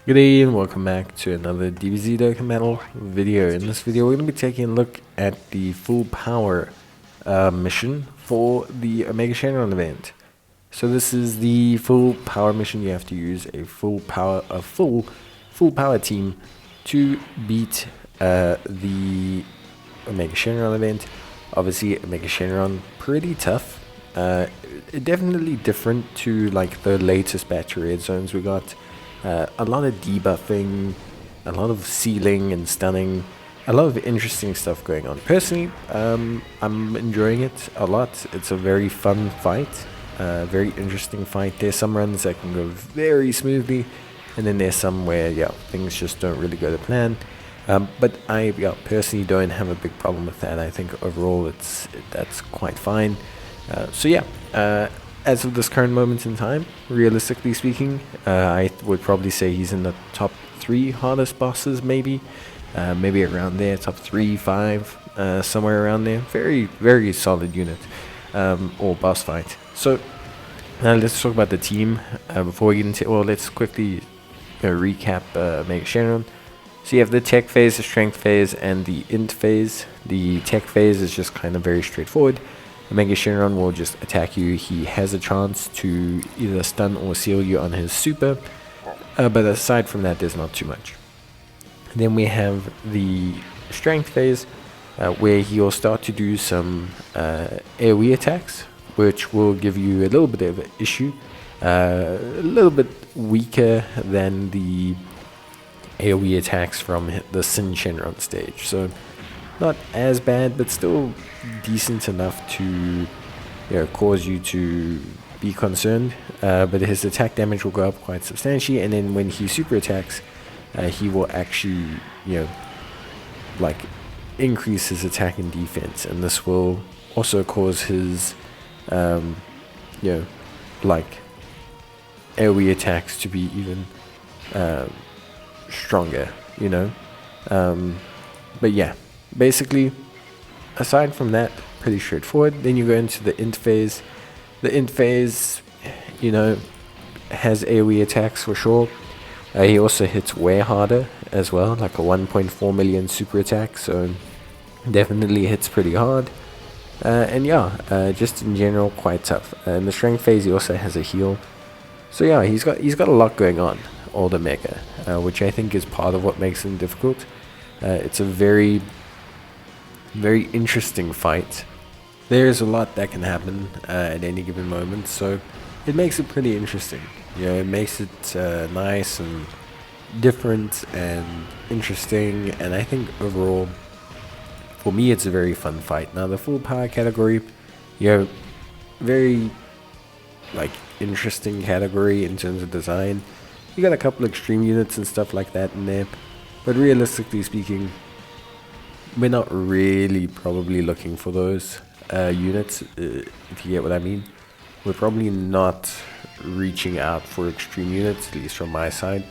Good day and welcome back to another Dbz Dokkan metal video. In this video, we're going to be taking a look at the full power mission for the Omega Shenron event. So this is the full power mission. You have to use a full power team to beat the Omega Shenron event. Obviously, Omega Shenron pretty tough. Definitely different to like the latest batch of red zones we got. A lot of debuffing, a lot of sealing and stunning, a lot of interesting stuff going on. Personally, I'm enjoying it a lot. It's a very fun fight, very interesting fight. There's some runs that can go very smoothly, and then there's some where, things just don't really go to plan. But I personally don't have a big problem with that. I think overall that's quite fine. As of this current moment in time, realistically speaking, I would probably say he's in the top 3 hardest bosses, maybe around there, top 3, 5, somewhere around there. Very, very solid unit or boss fight. So let's talk about the team before we get into. Well, let's quickly recap Omega Shenron. So you have the tech phase, the strength phase, and the int phase. The tech phase is just kind of very straightforward. Omega Shenron will just attack you. He has a chance to either stun or seal you on his super, but aside from that, there's not too much. Then we have the strength phase, where he'll start to do some AoE attacks, which will give you a little bit of an issue, a little bit weaker than the AoE attacks from the Sin Shenron stage. So not as bad, but still decent enough to cause you to be concerned. But his attack damage will go up quite substantially, and then when he super attacks, he will actually increase his attack and defense, and this will also cause his AoE attacks to be even stronger. But yeah. Basically, aside from that, pretty straightforward. Then you go into the int phase. The int phase, has AoE attacks for sure. He also hits way harder as well, like a 1.4 million super attack, so definitely hits pretty hard. Just in general, quite tough. In the strength phase, he also has a heal. So yeah, he's got a lot going on, Old Omega, which I think is part of what makes him difficult. It's a very interesting fight. There's a lot that can happen at any given moment, so it makes it pretty interesting. It makes it nice and different and interesting, and I think overall, for me, it's a very fun fight. Now, the full power category, very interesting category in terms of design. You got a couple extreme units and stuff like that in there, but realistically speaking, we're not really probably looking for those units, if you get what I mean. We're probably not reaching out for extreme units, at least from my side.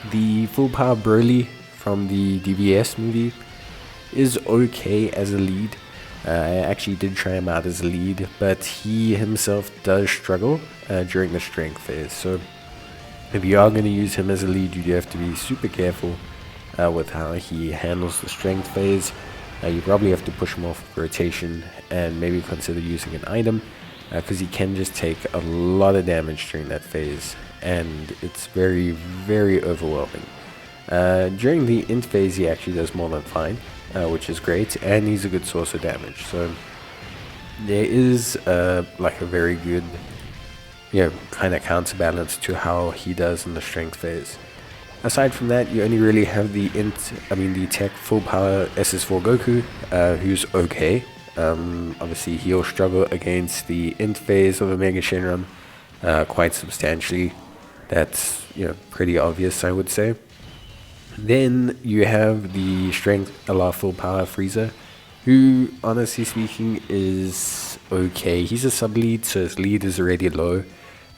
The full power Broly from the DBS movie is okay as a lead. I actually did try him out as a lead, but he himself does struggle during the strength phase. So if you are going to use him as a lead, you do have to be super careful with how he handles the strength phase. You probably have to push him off rotation and maybe consider using an item, because he can just take a lot of damage during that phase, and it's very, very overwhelming. During the int phase, he actually does more than fine, which is great, and he's a good source of damage. So there is a very good kind of counterbalance to how he does in the strength phase. Aside from that, you only really have the tech full power SS4 Goku, who's okay. Obviously, he'll struggle against the int phase of Omega Shenron quite substantially. That's pretty obvious, I would say. Then you have the strength Allah full power Frieza, who, honestly speaking, is okay. He's a sub lead, so his lead is already low,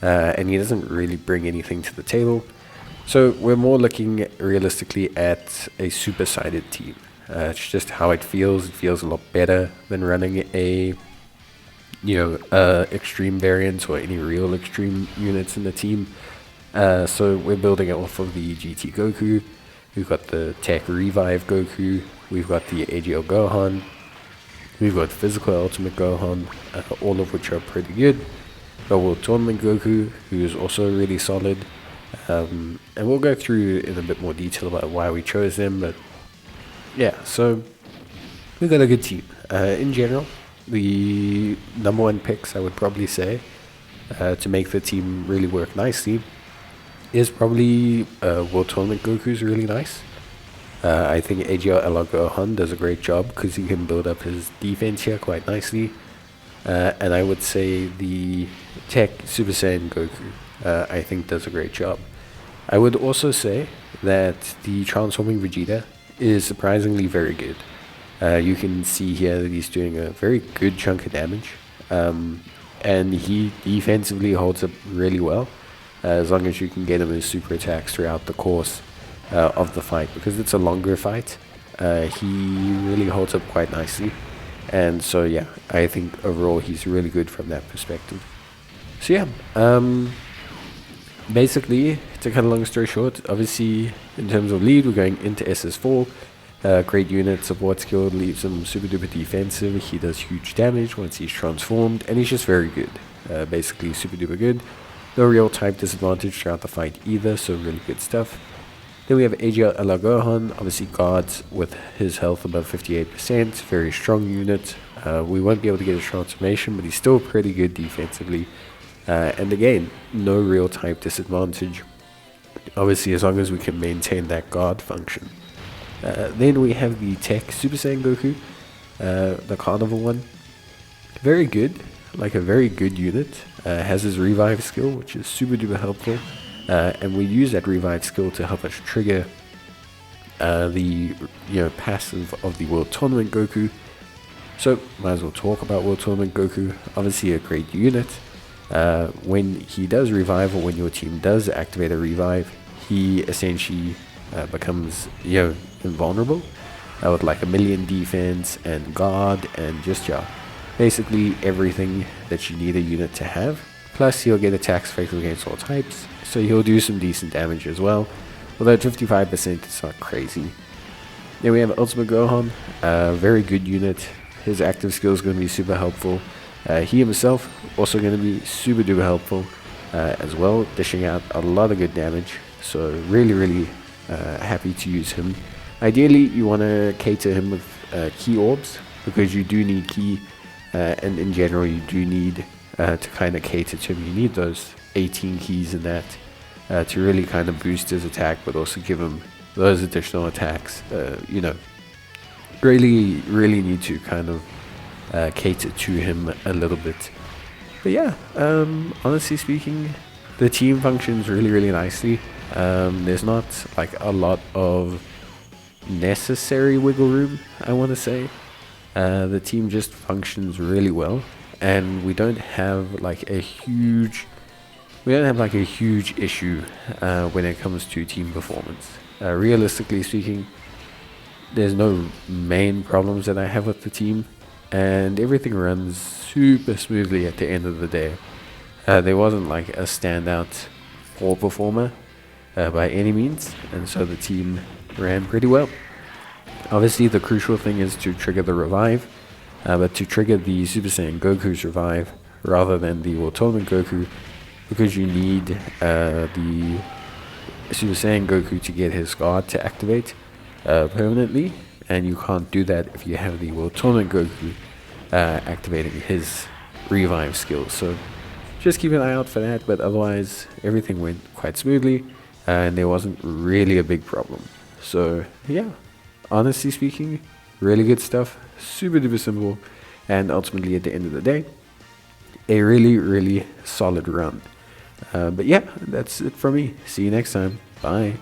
and he doesn't really bring anything to the table. So we're more looking realistically at a super-sided team. It's just how it feels. It feels a lot better than running a extreme variants or any real extreme units in the team. So we're building it off of the GT Goku. We've got the Tech Revive Goku. We've got the AGL Gohan. We've got Physical Ultimate Gohan, all of which are pretty good. Got World Tournament Goku, who is also really solid. And we'll go through in a bit more detail about why we chose them. But yeah, so we got a good team. In general, the number one picks, I would probably say, to make the team really work nicely is probably World Tournament Goku's really nice. I think AGL Gohan does a great job because he can build up his defense here quite nicely. And I would say the Tech Super Saiyan Goku, I think does a great job. I would also say that the Transforming Vegeta is surprisingly very good. You can see here that he's doing a very good chunk of damage. And he defensively holds up really well, as long as you can get him his super attacks throughout the course of the fight. Because it's a longer fight, he really holds up quite nicely. And so yeah, I think overall he's really good from that perspective. So yeah, basically, to cut a long story short, obviously in terms of lead, we're going into SS4. Great unit, support skill, leaves him super duper defensive. He does huge damage once he's transformed, and he's just very good. Basically super duper good. No real type disadvantage throughout the fight either, so really good stuff. Then we have AGL Gohan, obviously guards with his health above 58%, very strong unit. We won't be able to get a transformation, but he's still pretty good defensively. And again, no real type disadvantage, obviously as long as we can maintain that guard function. Then we have the Tech Super Saiyan Goku, the Carnival one. Very good, like a very good unit. Has his revive skill, which is super duper helpful. And we use that revive skill to help us trigger the passive of the World Tournament Goku. So might as well talk about World Tournament Goku. Obviously a great unit. When he does revive, or when your team does activate a revive, he essentially becomes invulnerable with like 1,000,000 defense and guard and just basically everything that you need a unit to have. Plus he'll get attacks effective against all types, so he'll do some decent damage as well. Although at 55% it's not crazy. Then we have Ultimate Gohan, very good unit. His active skill is going to be super helpful. He himself also going to be super duper helpful as well, dishing out a lot of good damage. So really happy to use him. Ideally you want to cater him with key orbs, because you do need key, and in general you do need to kind of cater to him. You need those 18 keys in that to really kind of boost his attack, but also give him those additional attacks. Really need to kind of cater to him a little bit. But yeah, honestly speaking, the team functions really nicely. There's not like a lot of necessary wiggle room, I want to say. The team just functions really well, and we don't have like a huge issue when it comes to team performance. Realistically speaking, there's no main problems that I have with the team, and everything runs super smoothly at the end of the day. There wasn't like a standout poor performer by any means, and so the team ran pretty well. Obviously the crucial thing is to trigger the revive, but to trigger the Super Saiyan Goku's revive rather than the World Tournament Goku, because you need the Super Saiyan Goku to get his guard to activate permanently, and you can't do that if you have the World Tournament Goku activating his revive skill. So just keep an eye out for that, but otherwise everything went quite smoothly and there wasn't really a big problem. So yeah, honestly speaking, really good stuff, super duper simple, and ultimately at the end of the day, a really solid run. But yeah, that's it from me. See you next time. Bye.